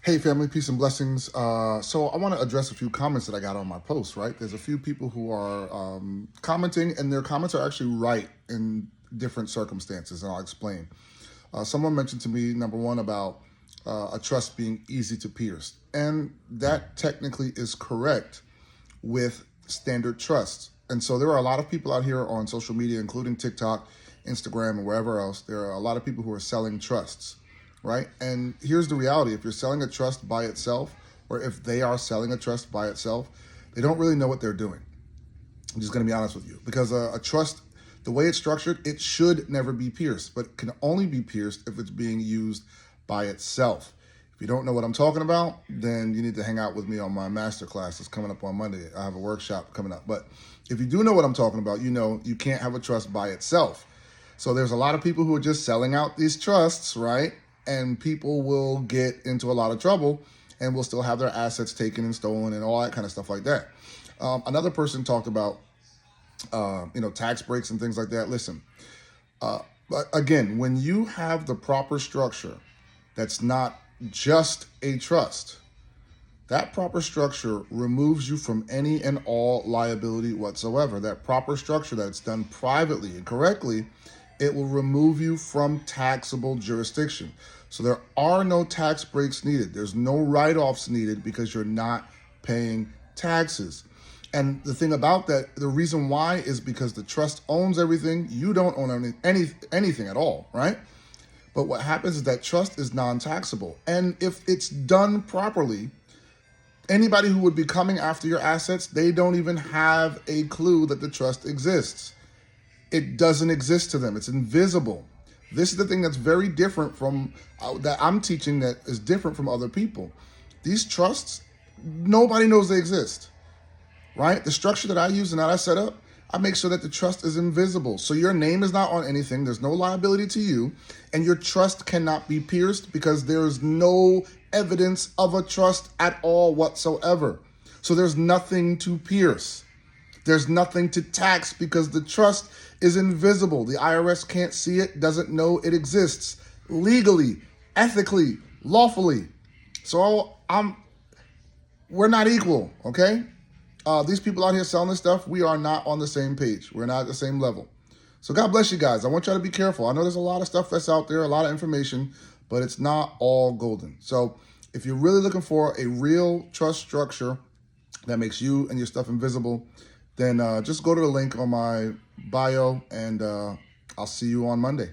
Hey family, peace and blessings. So I want to address a few comments that I got on my post, right? There's a few people who are commenting and their comments are actually right in different circumstances, and I'll explain. Someone mentioned to me, number one, about a trust being easy to pierce. And that technically is correct with standard trusts. And so there are a lot of people out here on social media, including TikTok, Instagram, and wherever else. There are a lot of people who are selling trusts, right? And here's the reality. If you're selling a trust by itself, or if they are selling a trust by itself, they don't really know what they're doing. I'm just going to be honest with you, because a trust, the way it's structured, it should never be pierced, but can only be pierced if it's being used by itself. If you don't know what I'm talking about, then you need to hang out with me on my masterclass that's coming up on Monday. I have a workshop coming up. But if you do know what I'm talking about, you know you can't have a trust by itself. So there's a lot of people who are just selling out these trusts, right? And people will get into a lot of trouble and will still have their assets taken and stolen and all that kind of stuff like that. Another person talked about, tax breaks and things like that. Listen, but again, when you have the proper structure, that's not just a trust. That proper structure removes you from any and all liability whatsoever. That proper structure that's done privately and correctly, it will remove you from taxable jurisdiction. So there are no tax breaks needed. There's no write-offs needed because you're not paying taxes. And the thing about that, the reason why is because the trust owns everything. You don't own anything at all, right? But what happens is that trust is non-taxable. And if it's done properly, anybody who would be coming after your assets, they don't even have a clue that the trust exists. It doesn't exist to them. It's invisible. This is the thing that's very different from that I'm teaching, that is different from other people. These trusts, nobody knows they exist, right? The structure that I use and that I set up, I make sure that the trust is invisible. So your name is not on anything. There's no liability to you. And your trust cannot be pierced because there is no evidence of a trust at all whatsoever. So there's nothing to pierce. There's nothing to tax because the trust is invisible. The IRS can't see it, doesn't know it exists legally, ethically, lawfully. So we're not equal, okay? These people out here selling this stuff, we are not on the same page. We're not at the same level. So God bless you guys. I want y'all to be careful. I know there's a lot of stuff that's out there, a lot of information, but it's not all golden. So if you're really looking for a real trust structure that makes you and your stuff invisible, then just go to the link on my bio, and I'll see you on Monday.